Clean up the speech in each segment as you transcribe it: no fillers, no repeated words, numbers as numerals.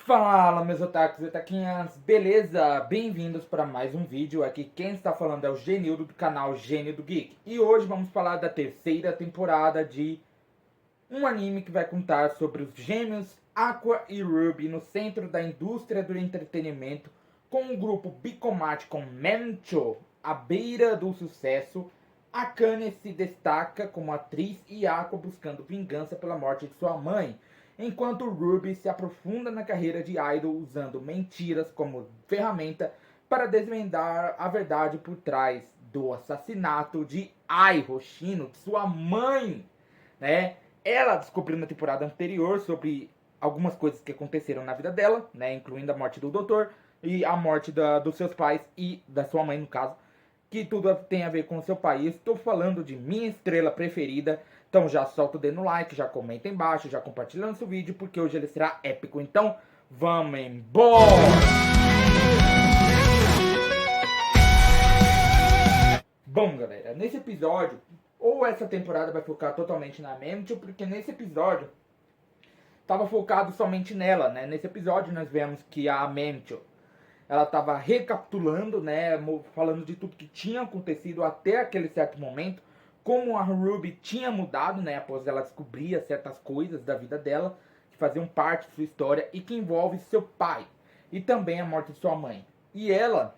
Fala, meus otakus e otaquinhas, beleza? Bem-vindos para mais um vídeo. Aqui quem está falando é o Genildo do canal Gênio do Geek. E hoje vamos falar da terceira temporada de um anime que vai contar sobre os gêmeos Aqua e Ruby no centro da indústria do entretenimento, com o grupo Bicomate com Mencho à beira do sucesso. Akane se destaca como atriz e Aqua buscando vingança pela morte de sua mãe, enquanto Ruby se aprofunda na carreira de idol usando mentiras como ferramenta para desvendar a verdade por trás do assassinato de Ai Hoshino, de sua mãe, né? Ela descobriu na temporada anterior sobre algumas coisas que aconteceram na vida dela, né? Incluindo a morte do doutor e a morte dos seus pais e da sua mãe, no caso, que tudo tem a ver com o seu pai. Estou falando de minha estrela preferida. Então já solta o dedo no like, já comenta embaixo, já compartilha nosso vídeo, porque hoje ele será épico. Então, vamos embora! Bom, galera, nesse episódio, ou essa temporada vai focar totalmente na Mencho, porque nesse episódio estava focado somente nela, né? Nesse episódio nós vemos que a Mencho, ela estava recapitulando, né, falando de tudo que tinha acontecido até aquele certo momento, como a Ruby tinha mudado, né, após ela descobrir certas coisas da vida dela, que faziam parte de sua história e que envolve seu pai, e também a morte de sua mãe. E ela,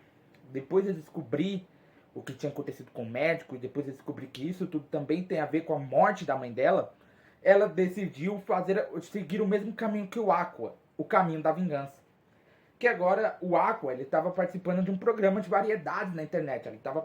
depois de descobrir o que tinha acontecido com o médico, e depois de descobrir que isso tudo também tem a ver com a morte da mãe dela, ela decidiu seguir o mesmo caminho que o Aqua, o caminho da vingança. Que agora o Aqua, ele estava participando de um programa de variedades na internet. Ele estava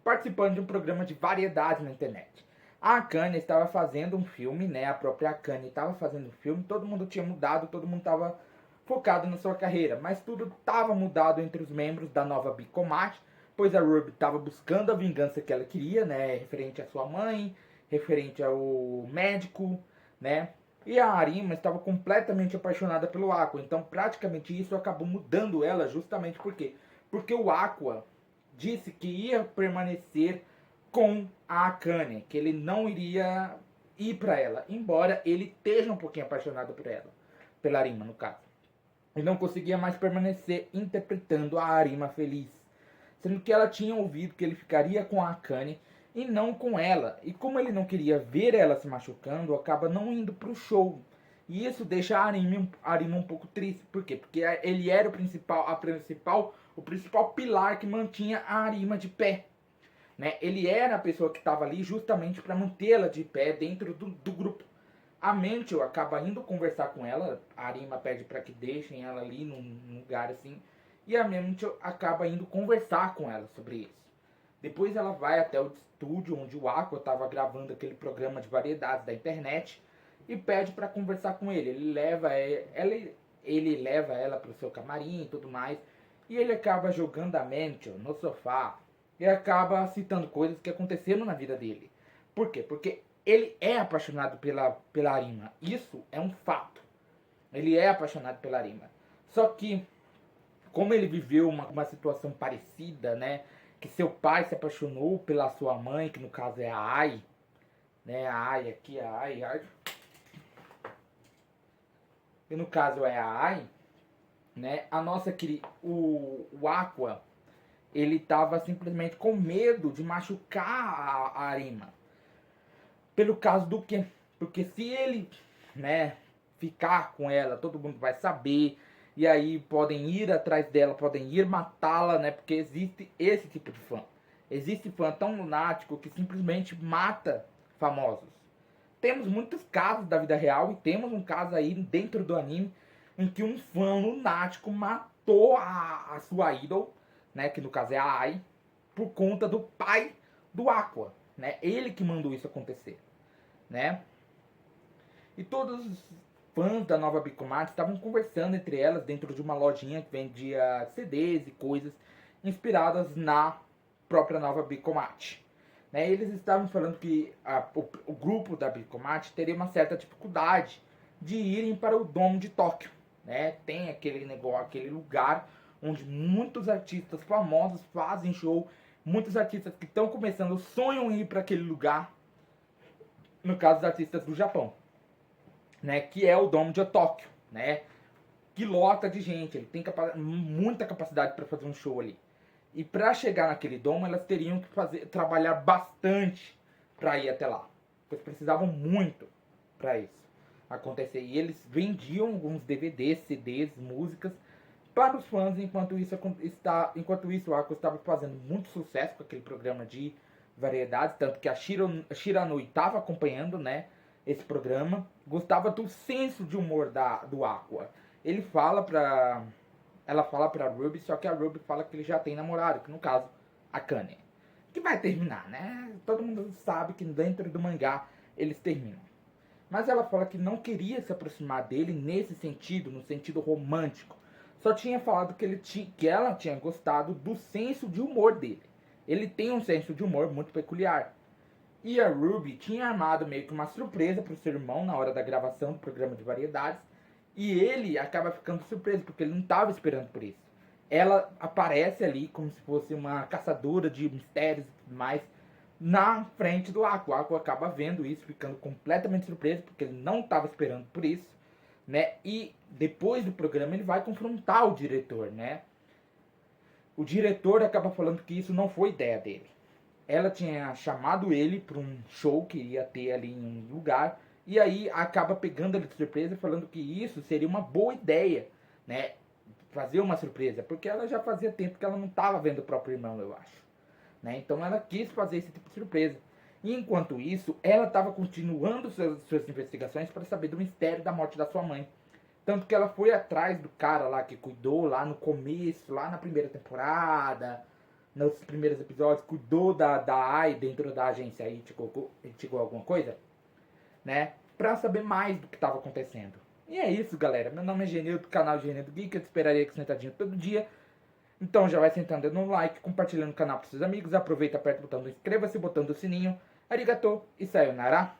participando de um programa de variedades na internet. A Akane estava fazendo um filme, né? A própria Akane estava fazendo um filme. Todo mundo tinha mudado, todo mundo estava focado na sua carreira. Mas tudo estava mudado entre os membros da nova Bicomate, pois a Ruby estava buscando a vingança que ela queria, né? Referente à sua mãe, referente ao médico, né? E a Arima estava completamente apaixonada pelo Aqua. Então, praticamente isso acabou mudando ela justamente por quê? Porque o Aqua disse que ia permanecer com a Akane, que ele não iria ir para ela, embora ele esteja um pouquinho apaixonado por ela, pela Arima, no caso. Ele não conseguia mais permanecer interpretando a Arima feliz, sendo que ela tinha ouvido que ele ficaria com a Akane e não com ela. E como ele não queria ver ela se machucando, acaba não indo pro show. E isso deixa a Arima um pouco triste. Por quê? Porque ele era o principal pilar que mantinha a Arima de pé. Né? Ele era a pessoa que estava ali justamente para mantê-la de pé dentro do grupo. A Mencho acaba indo conversar com ela. A Arima pede para que deixem ela ali num lugar assim. E a Mencho acaba indo conversar com ela sobre isso. Depois ela vai até o estúdio onde o Aqua estava gravando aquele programa de variedades da internet e pede para conversar com ele. Ele leva ela para o seu camarim e tudo mais. E ele acaba jogando a Mencho no sofá e acaba citando coisas que aconteceram na vida dele. Por quê? Porque ele é apaixonado pela Arima. Isso é um fato. Ele é apaixonado pela Arima. Só que, como ele viveu uma situação parecida, né? Que seu pai se apaixonou pela sua mãe, que no caso é a Ai, né? A Ai aqui, a Ai. E no caso é a Ai, né? A nossa querida, o Aqua, ele tava simplesmente com medo de machucar a Arima. Pelo caso do quê? Porque se ele, né, ficar com ela, todo mundo vai saber. E aí podem ir atrás dela, podem ir matá-la, né? Porque existe esse tipo de fã. Existe fã tão lunático que simplesmente mata famosos. Temos muitos casos da vida real e temos um caso aí dentro do anime em que um fã lunático matou a sua idol, né? Que no caso é a Ai, por conta do pai do Aqua, né? Ele que mandou isso acontecer, né? E todos os fãs da nova Bicomate estavam conversando entre elas dentro de uma lojinha que vendia CDs e coisas inspiradas na própria nova Bicomate. Né? Eles estavam falando que o grupo da Bicomate teria uma certa dificuldade de irem para o Dome de Tóquio. Né? Tem aquele negócio, aquele lugar onde muitos artistas famosos fazem show, muitos artistas que estão começando sonham em ir para aquele lugar, no caso dos artistas do Japão. né, que é o Dome de Tóquio, né, que lota de gente, ele tem muita capacidade para fazer um show ali. E para chegar naquele domo, elas teriam que trabalhar bastante para ir até lá. Eles precisavam muito para isso acontecer. E eles vendiam alguns DVDs, CDs, músicas para os fãs, enquanto isso o Ako estava fazendo muito sucesso com aquele programa de variedades, tanto que a Shiranui estava acompanhando, né, esse programa, gostava do senso de humor do Aqua. Ele fala pra. Ela fala pra Ruby, só que a Ruby fala que ele já tem namorado, que no caso, a Kanye. Que vai terminar, né? Todo mundo sabe que dentro do mangá eles terminam. Mas ela fala que não queria se aproximar dele nesse sentido, no sentido romântico. Só tinha falado que ela tinha gostado do senso de humor dele. Ele tem um senso de humor muito peculiar. E a Ruby tinha armado meio que uma surpresa pro seu irmão na hora da gravação do programa de variedades. E ele acaba ficando surpreso, porque ele não estava esperando por isso. Ela aparece ali como se fosse uma caçadora de mistérios e tudo mais na frente do Aqua. O Aqua acaba vendo isso, ficando completamente surpreso, porque ele não estava esperando por isso, né? E depois do programa ele vai confrontar o diretor, né? O diretor acaba falando que isso não foi ideia dele. Ela tinha chamado ele para um show que ia ter ali em um lugar, e aí acaba pegando ele de surpresa, falando que isso seria uma boa ideia, né? Fazer uma surpresa, porque ela já fazia tempo que ela não estava vendo o próprio irmão, eu acho, né? Então ela quis fazer esse tipo de surpresa. E enquanto isso, ela estava continuando suas investigações para saber do mistério da morte da sua mãe. Tanto que ela foi atrás do cara lá que cuidou lá no começo, lá na primeira temporada, nos primeiros episódios, cuidou da AI dentro da agência Ichigo alguma coisa, né? Pra saber mais do que estava acontecendo. E é isso, galera. Meu nome é Genil, do canal Genil Geek. Eu te esperaria aqui sentadinho todo dia. Então já vai sentando no like, compartilhando o canal para seus amigos. Aproveita, aperta o botão do inscreva-se, botão do sininho. Arigatou e sayonara.